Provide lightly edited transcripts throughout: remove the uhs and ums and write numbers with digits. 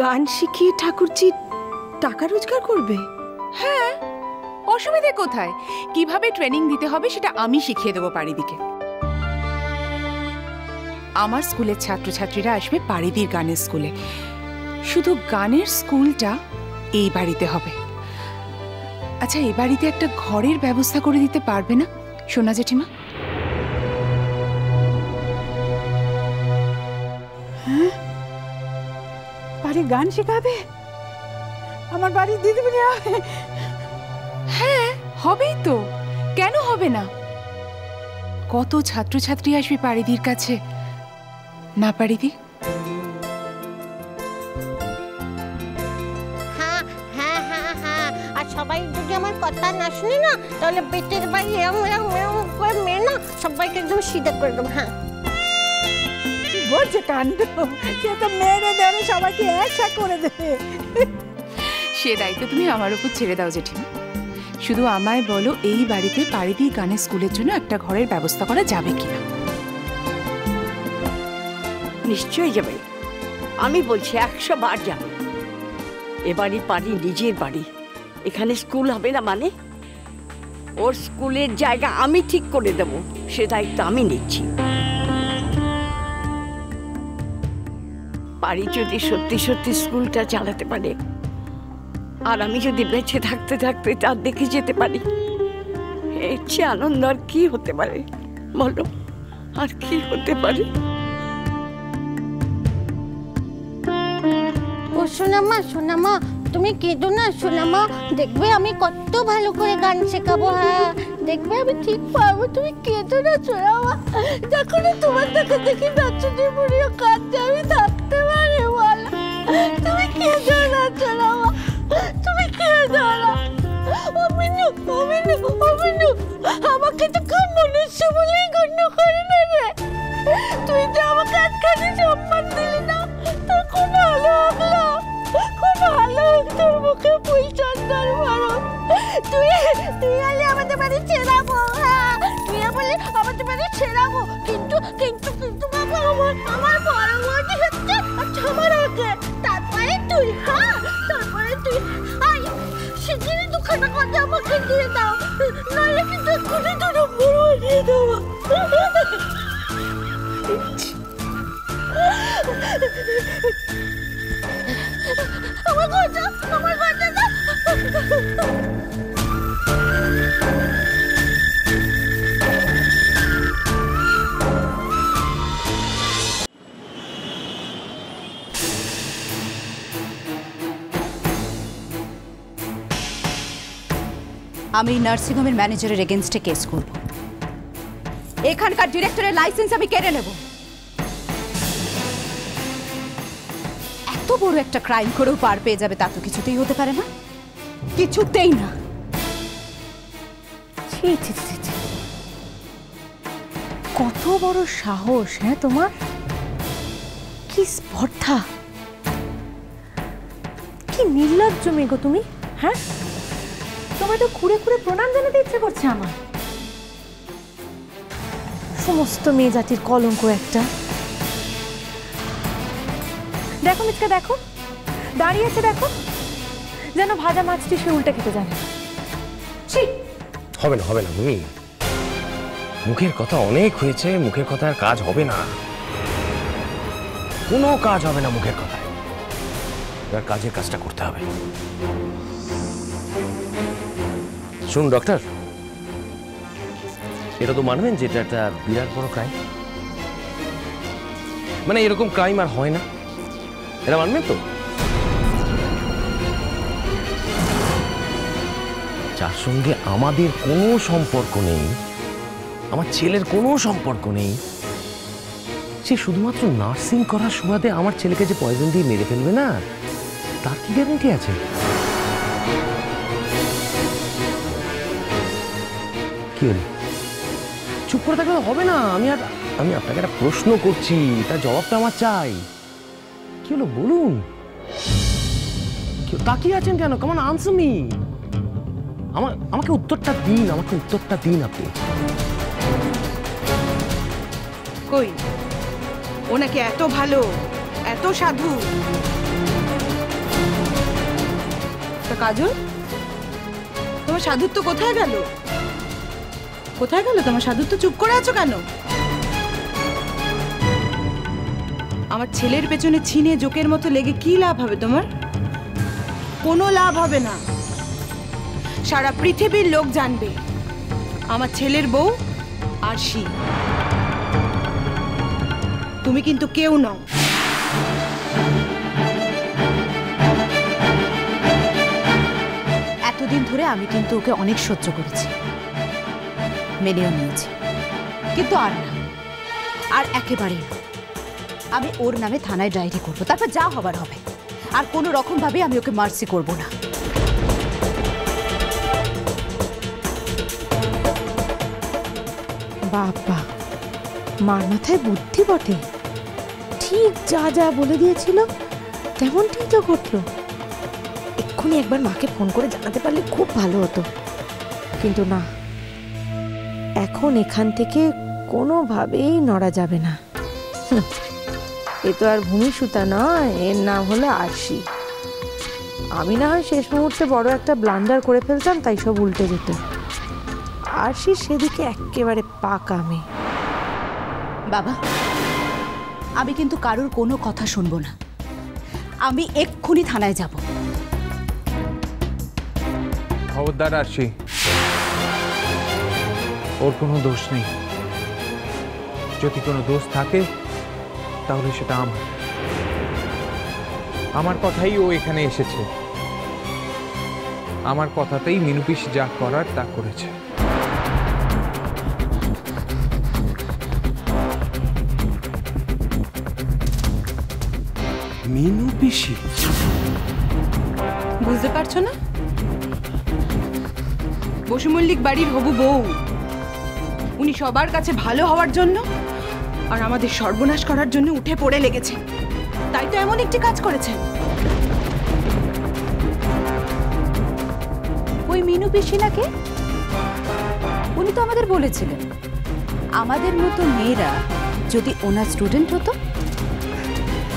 গান শিখিয়ে ঠাকুরজি টাকা রোজগার করবে? হ্যাঁ, অসুবিধে কোথায়? কিভাবে ট্রেনিং দিতে হবে সেটা আমি শিখিয়ে দেবো পারিদিকে। আমার স্কুলের ছাত্রছাত্রীরা আসবে পারিদির গানের স্কুলে। শুধু গানের স্কুলটা এই বাড়িতে হবে। আচ্ছা, এই বাড়িতে একটা ঘরের ব্যবস্থা করে দিতে পারবে না সোনা জেঠিমা? হ্যাঁ, বাড়ির গান শেখাবে আমার বাড়ির দিদিমণি? হ্যাঁ, হবেই তো, কেন হবে না? কত ছাত্রছাত্রী আসবে পারিদির কাছে না পারিদি? হ্যাঁ হ্যাঁ হ্যাঁ হ্যাঁ, আর সবাই যদি আমার কথা না শুনে না, তাহলে পেটের বাড়ি মেয়ে না সবাইকে একদম সিধা করে দেবো। হ্যাঁ, বলছে কাণ্ড, সে তো মেরে দেবে, সবাইকে এক করে দেবে। সে দায়িত্ব তুমি আমার উপর ছেড়ে দাও জেঠিমা। শুধু আমায় বলো, এই বাড়িতে পারিদি গানের স্কুলের জন্য একটা ঘরের ব্যবস্থা করা যাবে কিনা? নিশ্চয়ই যাবে, আমি বলছি 100 বার যাবে। এবারই পারি নিজের বাড়ি, এখানে স্কুল হবে না মানে? ওর স্কুলের জায়গা আমি ঠিক করে দেব, সে দায়িত্ব আমি নিচ্ছি। পারি যদি সত্যি সত্যি স্কুলটা চালাতে পারে, আর আমি যদি বেঁচে থাকতে থাকতে তার দেখে যেতে পারি, এর চেয়ে আনন্দ আর কি হতে পারে বলো? আর কি হতে পারে? ও সোনামা, তুমি কেঁদো না সোনামা, দেখবে আমি কত ভালো করে গান শেখাবো। হ্যাঁ, দেখবে আমি ঠিক পারবো, তুমি কেঁদো না সোনামা। যখন তোমার দেখে বাচ্চাদের বুড়িও কাঁদতে আমি থাকতে পারি বল? তুমি কেঁদো না সোনামা, তুমি কেঁদো না। অমিনু, আমাকে তো খুব মনুষ্য বলেই গণ্য করে না রে। তুই তো আমাকে একখানি সম্মান দিলি না, তোর খুব ভালো লাগলো, খুব ভালো। তোর মুখে ফুল চন্দন ভরো। তুই আলে আমাদের বাড়ি ছেড়াবো। হ্যাঁ, তুই বলে আমাদের বাড়ি ছেড়াবো, কিন্তু বাবা আমার বড় বড়ি হচ্ছে আমার আগে, তারপরে তুই। হ্যাঁ, তারপরে তুই শিগগিরই দুখানা কথা আমাকে দিয়ে দাও, নইলে কিন্তু এক্ষুনি তোর বড় দিয়ে দেবো। আমার কথা দাও। আমি নার্সিংহোমের ম্যানেজারের এগেইনস্টে কেস করব। এখানকার ডিরেক্টরের লাইসেন্স আমি কেড়ে নেব। এত বড় একটা ক্রাইম করেও পার পেয়ে যাবে তা তো কিছুতেই হতে পারে না, কিছুতেই না। কত বড় সাহস! হ্যাঁ, তোমার কি স্পর্ধা, কি নির্লজ্জ মেয়ে গো তুমি। হ্যাঁ, তোমার তো খুঁড়ে প্রণাম জানাতে ইচ্ছে করছে আমার। সমস্ত মেয়ে জাতির কলঙ্ক একটা। দেখো মিচকা, দেখো দাঁড়িয়েছে, দেখো যেন ভাজা মাছটি সে উল্টে খেতে জানে। হবে না তুমি, মুখের কথা অনেক হয়েছে, মুখের কথা আর কাজ হবে না, কোনো কাজ হবে না মুখের কথায়। এবার কাজের কাজটা করতে হবে। শুন ডক্টর, এটা তো মানবেন যে এটা একটা বিরাট বড় ক্রাইম, মানে এরকম ক্রাইম আর হয় না, এটা মানবেন তো? যার সঙ্গে আমাদের কোনো সম্পর্ক নেই, আমার ছেলের কোনো সম্পর্ক নেই, সে শুধুমাত্র নার্সিং করার সুবাদে আমার ছেলেকে যে পয়জন দিয়ে মেরে ফেলবে না, তার কি গ্যারান্টি আছে? কি হলো, চুপ করে থাকলে হবে না। আমি আপনাকে একটা প্রশ্ন করছি, তার জবাবটা আমার চাই। কি হলো বলুন, তাকিয়ে আছেন কেন? কেমন আনসার মি, আমাকে উত্তরটা দিন, আমাকে উত্তরটা দিন আপনি। কই, ওনাকে এত ভালো এত সাধু। তা কাজল, তোমার সাধুত্ব কোথায় গেল? কোথায় গেল তোমার সাধুত্ব? চুপ করে আছো কেন? আমার ছেলের পেছনে ছিনে জোকের মতো লেগে কি লাভ হবে তোমার? কোনো লাভ হবে না। সারা পৃথিবীর লোক জানবে আমার ছেলের বউ আরশি। তুমি কিন্তু কেউ নও। এতদিন ধরে আমি কিন্তু ওকে অনেক সহ্য করেছি, মেনেও নিয়েছি, কিন্তু আর না, আর একেবারেই না। আমি ওর নামে থানায় ডায়েরি করবো, তারপর যা হবার হবে। আর কোনো রকম ভাবে আমি ওকে মার্সি করব না। বাবা, মার মাথায় বুদ্ধি বটে। ঠিক যা যা বলে দিয়েছিল তেমনটাই তো ঘটলো। এক্ষুনি একবার মাকে ফোন করে জানাতে পারলে খুব ভালো হতো, কিন্তু না, এখন এখান থেকে কোনোভাবেই নড়া যাবে না। এ তো আর ভূমি সুতা নয়, এর নাম হলো আরশি। আমি না হয় শেষ মুহূর্তে বড় একটা ব্লান্ডার করে ফেলতাম, তাই সব উল্টে যেত। আরশি সেদিকে একেবারে পাকা মেয়ে। বাবা, আমি কিন্তু কারোর কোনো কথা শুনবো না। আমি এক্ষুনি থানায় যাব। খবরদার আরশি, ওর কোনো দোষ নেই। যদি কোনো দোষ থাকে তাহলে সেটা আমার কথাই ও এখানে এসেছে। আমার কথাতেই মিনু পিসি যা করার তা করেছে। মিনু পিসি? বুঝতে পারছো না? বসু মল্লিক বাড়ির হবু বউ। উনি সবার কাছে ভালো হওয়ার জন্য আর আমাদের সর্বনাশ করার জন্য উঠে পড়ে লেগেছে। তাই তো এমন একটি কাজ করেছে। ওই মিনু পিসি নাকি? উনি তো আমাদের বলেছিলেন আমাদের মতো মেয়েরা যদি ওনার স্টুডেন্ট হতো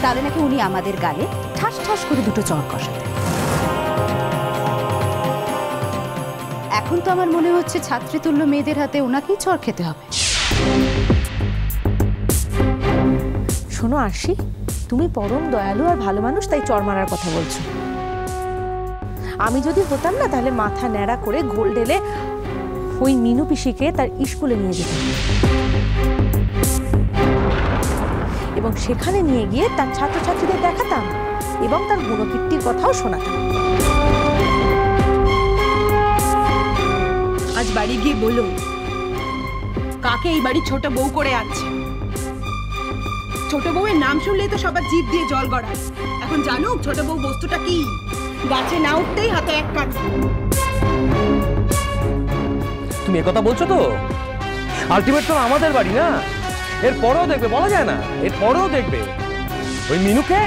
তাহলে নাকি উনি আমাদের গালে ঠাস ঠাস করে দুটো চড় কষাতেন। এখন তো আমার মনে হচ্ছে ছাত্রীতুল্য মেয়েদের হাতে ওনাকেই চড় খেতে হবে। শোনো আরশি, তুমি পরম দয়ালু আর ভালো মানুষ, তাই চড় মারার কথা বলছো। আমি যদি হতাম না, তাহলে মাথা ন্যাড়া করে ঘোল ঢেলে ওই মিনু পিসিকে তার স্কুলে নিয়ে যেতাম এবং সেখানে নিয়ে গিয়ে তার ছাত্রছাত্রীদের দেখাতাম এবং তার গুণকীর্তির কথাও শোনাতাম। আজ বাড়ি গিয়ে বলো কাকে এই বাড়ি ছোট বউ করে আছে। ছোট বউয়ের নাম শুনলেই তো সবার জিভ দিয়ে জল গড়ায়। এখন জানো ছোট বউ বস্তুটা কি? গাছে না উঠতেই হাতে এক কাজ। তুমি একথা বলছো তো? আলটিমেট তো আমাদের বাড়ি না, এর পরেও দেখবে, বলা যায় না, এর পরেও দেখবে ওই মিনুকে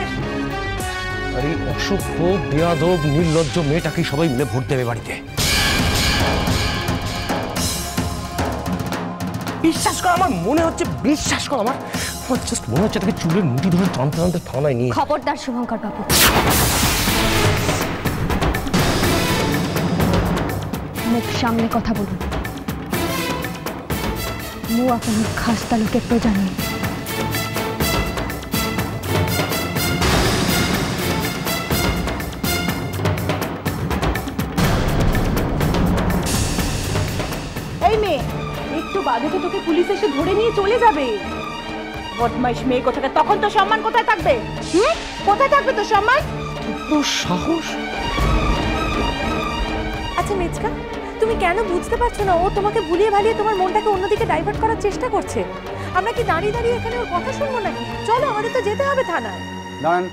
আর এই অসভ্য বেয়াদব নির্লজ্জ মেয়েটাকে সবাই মিলে ভোট দেবে বাড়িতে। বিশ্বাস কর, আমার মনে হচ্ছে, বিশ্বাস কর, আমার জাস্ট মনে হচ্ছে তাকে চুলের মুঠি ধরে টানতে টানতে থানায় নিয়ে। খবরদার শুভঙ্কর বাবু, মুখ সামনে কথা বলুন। ମୁଁ ଆପଣଙ୍କ ଖାସ୍ ତାଲୁକେ ତ ଜାଣିନି। এই মেয়ে, একটু বাদে তো তোকে পুলিশ এসে ধরে নিয়ে চলে যাবে। বদমাইশ মেয়ে কোথাকার, তখন তো সম্মান কোথায় থাকবে? কোথায় থাকবে তো সম্মান? তো সাহস। আচ্ছা মেজকা, তুমি কেন বুঝতে পারছো না? ও তোমাকে ভুলিয়ে ভালিয়ে তোমার মনটাকে অন্যদিকে ডাইভার্ট করার চেষ্টা করছে। আমরা কি দাঁড়িয়ে দাঁড়িয়ে এখানে ওর কথা শুনবো নাকি? চলো, আমাদের তো যেতে হবে থানায়। দাঁড়ান,